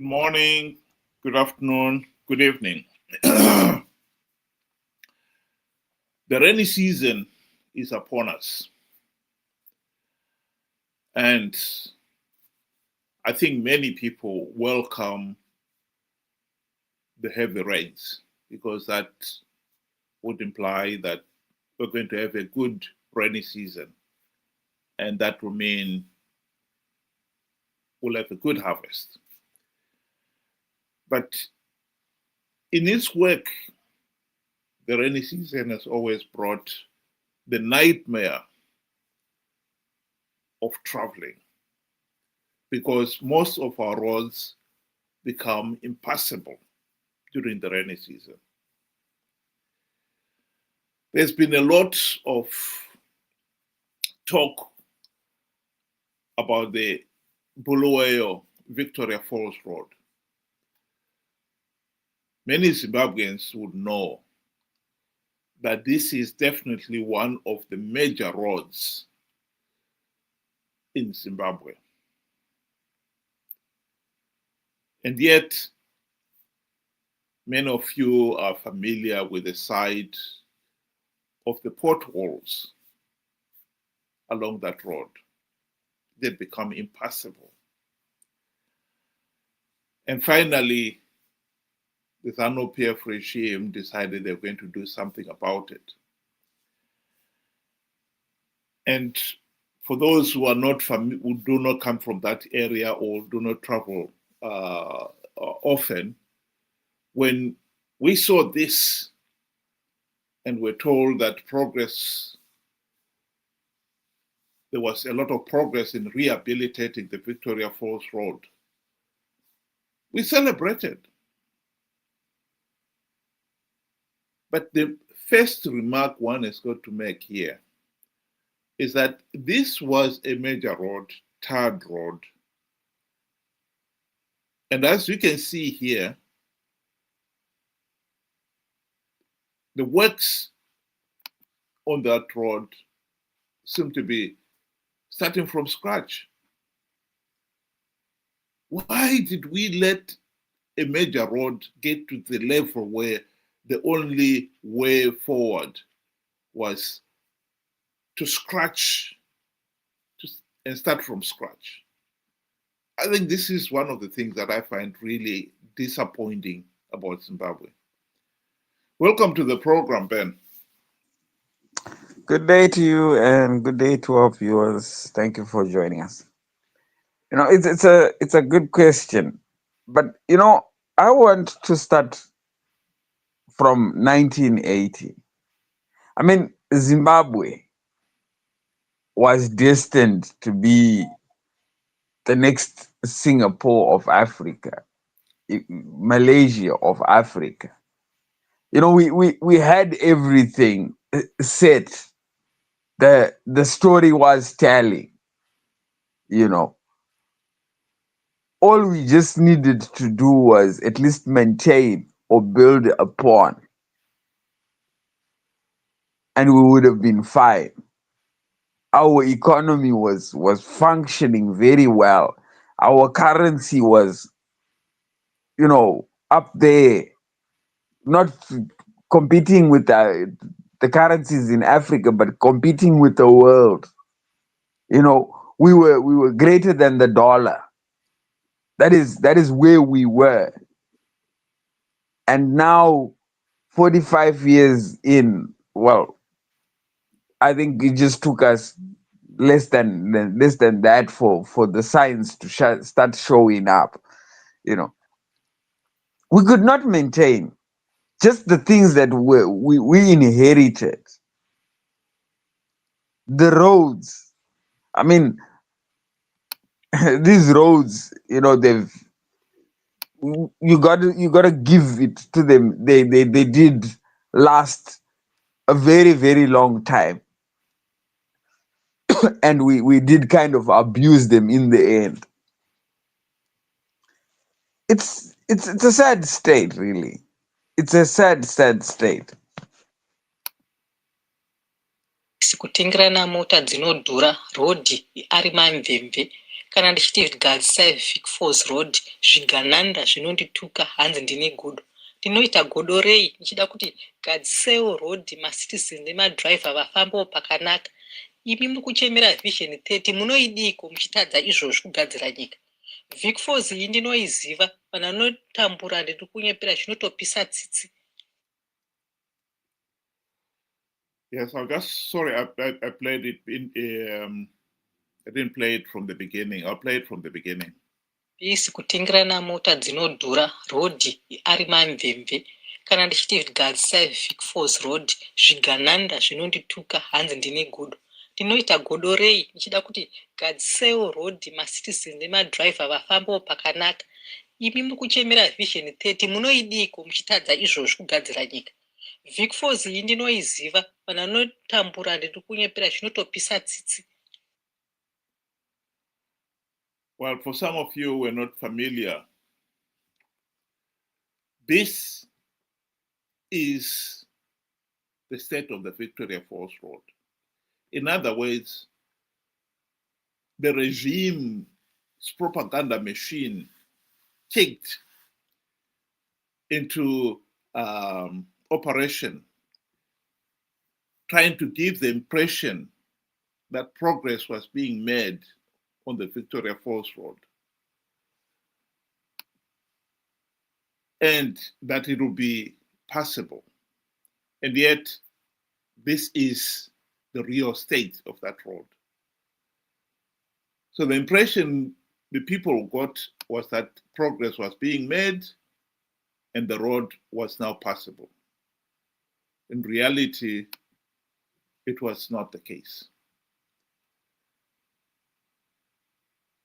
Good morning, good afternoon, good evening. The rainy season is upon us. And I think many people welcome the heavy rains because that would imply that we're going to have a good rainy season. And that will mean we'll have a good harvest. But in its work, the rainy season has always brought the nightmare of traveling because most of our roads become impassable during the rainy season. There's been a lot of talk about the Bulawayo Victoria Falls Road. Many Zimbabweans would know that this is definitely one of the major roads in Zimbabwe. And yet, many of you are familiar with the side of the potholes along that road. They become impassable. And finally, the ZANU-PF regime decided they were going to do something about it. And for those who are not who do not come from that area or do not travel often, when we saw this and were told that there was a lot of progress in rehabilitating the Victoria Falls Road, we celebrated. But the first remark one has got to make here is that this was a major road, tarred road. And as you can see here, the works on that road seem to be starting from scratch. Why did we let a major road get to the level where the only way forward was to scratch and start from scratch? I think this is one of the things that I find really disappointing about Zimbabwe. Welcome to the program, Ben. Good day to you and good day to our viewers. Thank you for joining us. It's a good question, but I want to start from 1980. I mean, Zimbabwe was destined to be the next Singapore of Africa, Malaysia of Africa. We had everything set. The story was telling. All we just needed to do was at least maintain or build upon, and we would have been fine. Our economy was functioning very well. Our currency was, up there, not competing with the currencies in Africa, but competing with the world. We were greater than the dollar. That is where we were. And now, 45 years in, well, I think it just took us less than that for the signs to start showing up. We could not maintain just the things that we inherited. The roads. I mean, these roads, they've you gotta give it to them. They did last a very, very long time. And we did kind of abuse them in the end. It's a sad state, really. It's a sad state. Kutengerana mota dzinodhura rodhi ari mamvemve kana ndichiti gadzisai Vic Falls Road zvigananda zvinondituka hanzi ndine godo. Ndinoita godo rei? Ndichida kuti gadzisaiwo road macitizen nemadriver vafambawo pakanaka. Imi muri kuchemera vision 30 munoidiko muchitadza izvozvi kugadzira nyika? Vic Falls iyi ndinoiziva, vanhu vanotambura ndiri kunyepera zvinotopisa tsitsi. Yes, sorry, I played it I didn't play it from the beginning. I'll play it from the beginning. Isi kutengerana mota dzinodhura, rodhi ari mamvemve. Kana ndichiti gadzisai Vic Falls Road zvigananda zvinondituka hanzi ndine godo. Ndinoita godo rei? Ndichida kuti gadzisaiwo road macitizen nemadriver vafambawo pakanaka. Imi muri kuchemera vision 30 munoidiko muchitadza izvozvi kugadzira nyika? Vic Falls iyi ndinoiziva, vanhu vanotambura ndiri kunyepera zvinotopisa tsitsi. Well, for some of you who are not familiar, this is the state of the Victoria Falls Road. In other words, the regime's propaganda machine kicked into operation, trying to give the impression that progress was being made on the Victoria Falls Road, and that it will be passable. And yet, this is the real state of that road. So the impression the people got was that progress was being made and the road was now passable. In reality, it was not the case.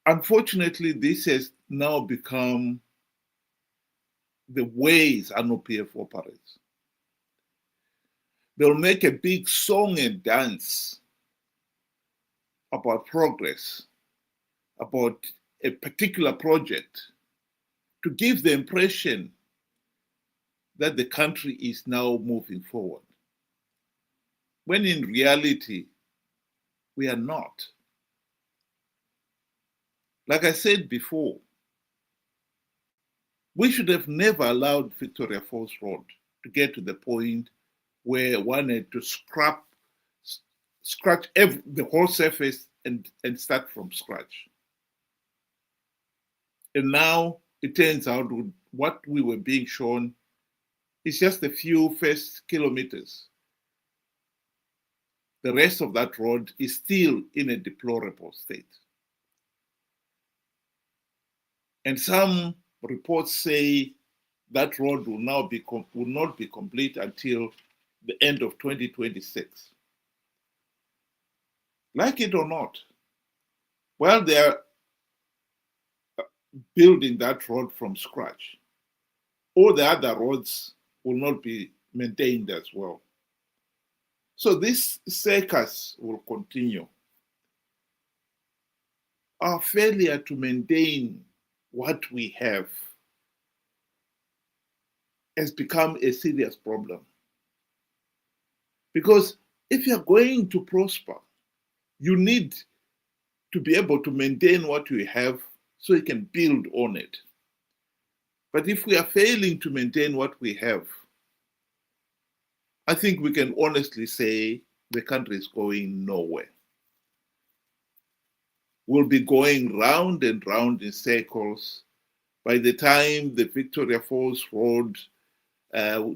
Unfortunately, this has now become the ways ZANU-PF operates. They'll make a big song and dance about progress, about a particular project, to give the impression that the country is now moving forward, when in reality, we are not. Like I said before, we should have never allowed Victoria Falls Road to get to the point where one had to scratch the whole surface and start from scratch. And now it turns out what we were being shown is just a few first kilometers. The rest of that road is still in a deplorable state. And some reports say that road will not be complete until the end of 2026. Like it or not, while they are building that road from scratch, all the other roads will not be maintained as well. So this circus will continue. Our failure to maintain what we have has become a serious problem. Because if you're going to prosper, you need to be able to maintain what you have so you can build on it. But if we are failing to maintain what we have, I think we can honestly say the country is going nowhere. We'll be going round and round in circles. By the time the Victoria Falls Road,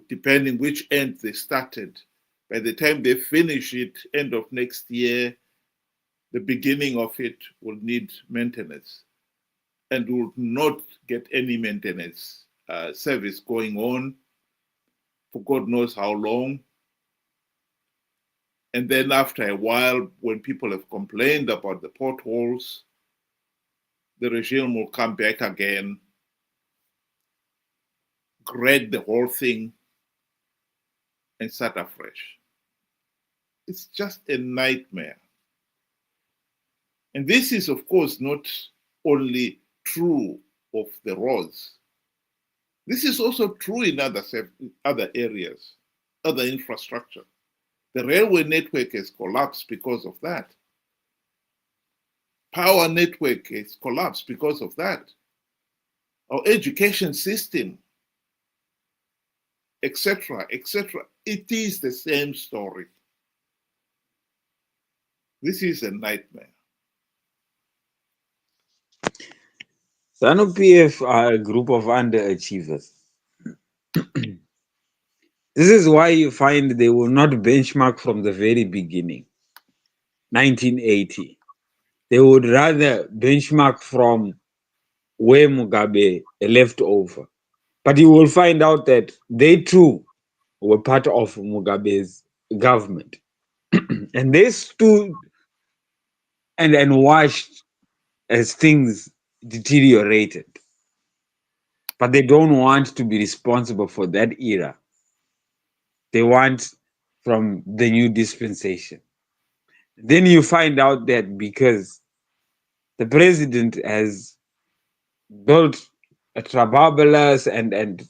depending which end they started, by the time they finish it, end of next year, the beginning of it will need maintenance and will not get any maintenance service going on for God knows how long. And then after a while, when people have complained about the potholes, the regime will come back again, grade the whole thing, and start afresh. It's just a nightmare. And this is, of course, not only true of the roads. This is also true in other areas, other infrastructure. The railway network has collapsed because of that. power network has collapsed because of that. Our education system, etc., etc. It is the same story. This is a nightmare. ZANU-PF are a group of underachievers. This is why you find they will not benchmark from the very beginning, 1980. They would rather benchmark from where Mugabe left over. But you will find out that they too were part of Mugabe's government. And they stood and watched as things deteriorated. But they don't want to be responsible for that era. They want from the new dispensation. Then you find out that because the president has built a trababalas and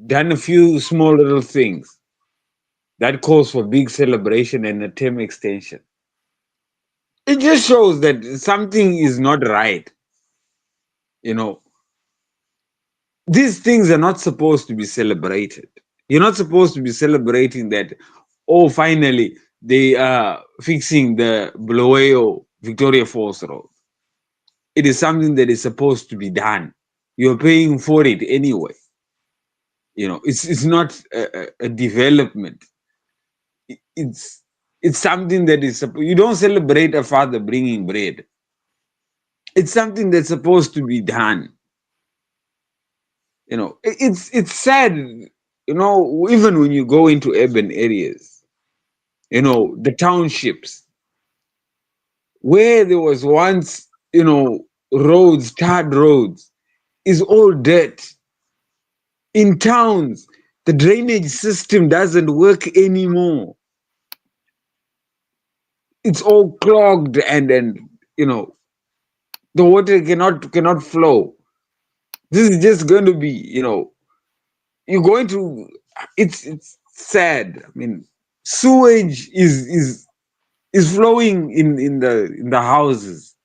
done a few small little things that calls for big celebration and a term extension. It just shows that something is not right. You know, these things are not supposed to be celebrated. You're not supposed to be celebrating that, oh, finally they are fixing the Bulawayo Victoria Falls Road. It is something that is supposed to be done. You're paying for it anyway. It's not a development. It's something that is you don't celebrate a father bringing bread. It's something that's supposed to be done. It's sad. Even when you go into urban areas, the townships where there was once roads, tarred roads, is all dirt. In towns, the drainage system doesn't work anymore. It's all clogged and the water cannot flow. This is just going to be, you're going to it's sad. I mean, sewage is flowing in the houses.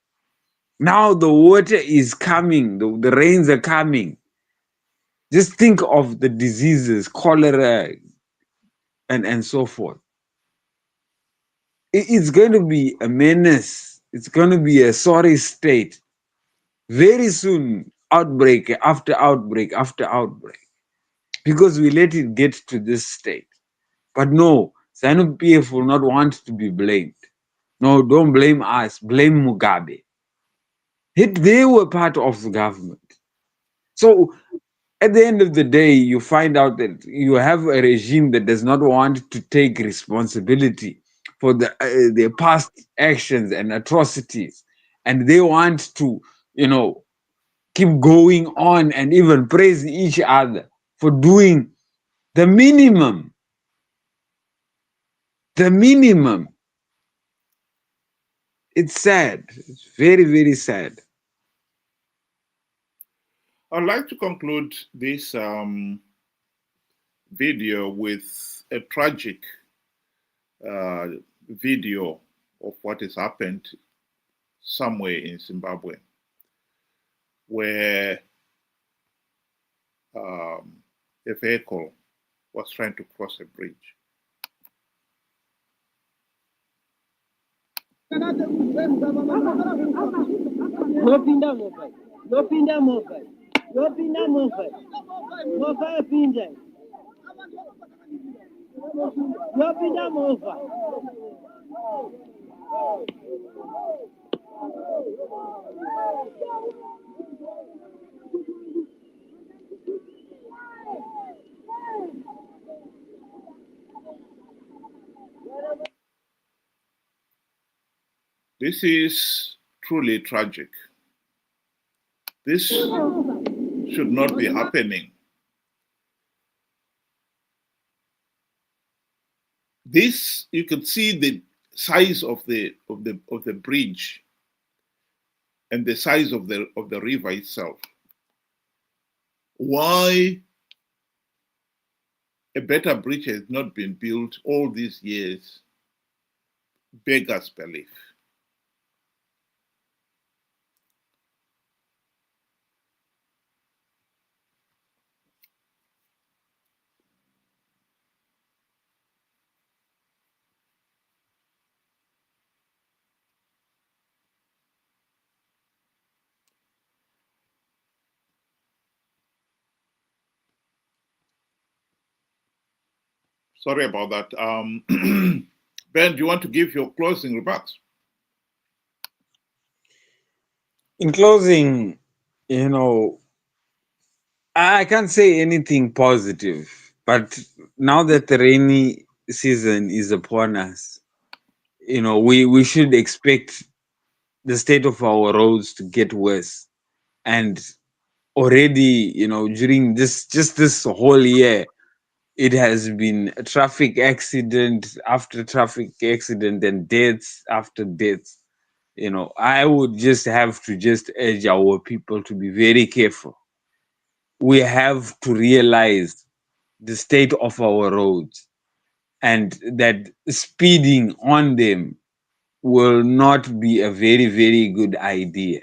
Now the water is coming, the rains are coming. Just think of the diseases, cholera and so forth. It's going to be a menace. It's going to be a sorry state. Very soon, outbreak after outbreak after outbreak, because we let it get to this state. But no, ZANU-PF will not want to be blamed. No, don't blame us. Blame Mugabe. They were part of the government. So at the end of the day, you find out that you have a regime that does not want to take responsibility for their past actions and atrocities, and they want to, keep going on and even praise each other for doing the minimum. The minimum. It's sad. It's very, very sad. I'd like to conclude this video with a tragic video of what has happened somewhere in Zimbabwe, where a vehicle was trying to cross a bridge. Nopinda movha. Nopinda movha. Nopinda movha. Movha yapinda. Nopinda movha. This is truly tragic. This should not be happening. This, you can see the size of the bridge and the size of the river itself. Why a better bridge has not been built all these years beggars belief. Sorry about that. Ben, do you want to give your closing remarks? In closing, you know, I can't say anything positive, but now that the rainy season is upon us, you know, we should expect the state of our roads to get worse. And already, you know, during this whole year, it has been a traffic accident after traffic accident and deaths after deaths. You know, I would just have to just urge our people to be very careful. We have to realize the state of our roads and that speeding on them will not be a very, very good idea.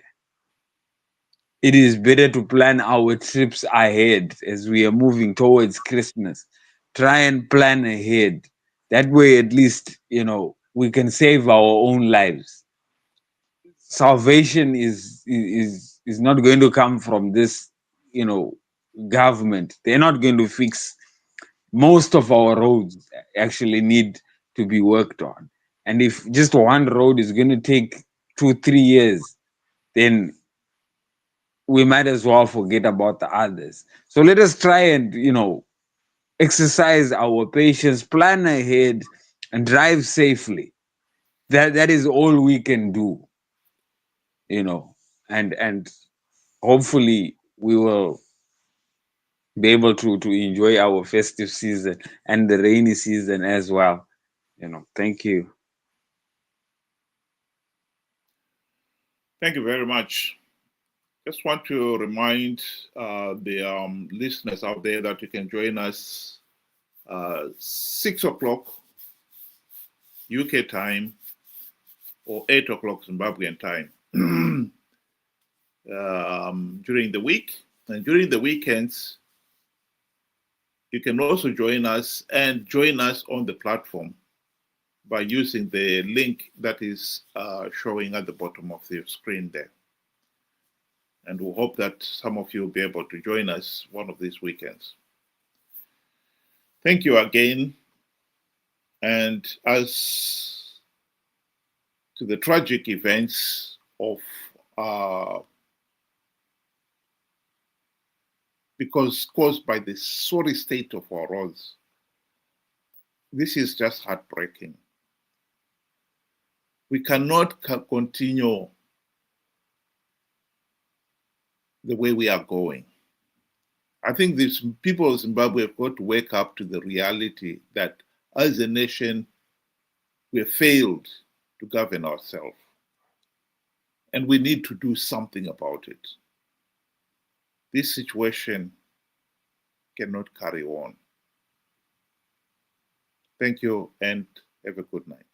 It is better to plan our trips ahead as we are moving towards Christmas. Try and plan ahead. That way, at least, you know, we can save our own lives. Salvation is not going to come from this, you know, government. They're not going to fix most of our roads. Actually need to be worked on. And if just one road is going to take 2-3 years, then we might as well forget about the others. So let us try and, you know, exercise our patience, plan ahead, and drive safely. That is all we can do, you know, and hopefully we will be able to enjoy our festive season and the rainy season as well. You know, thank you. Thank you very much. Just want to remind the listeners out there that you can join us 6 o'clock UK time or 8 o'clock Zimbabwean time during the week. And during the weekends, you can also join us on the platform by using the link that is showing at the bottom of the screen there. And we hope that some of you will be able to join us one of these weekends. Thank you again. And as to the tragic events of because caused by the sorry state of our roads, this is just heartbreaking. We cannot continue the way we are going. I think these people of Zimbabwe have got to wake up to the reality that as a nation, we have failed to govern ourselves. And we need to do something about it. This situation cannot carry on. Thank you and have a good night.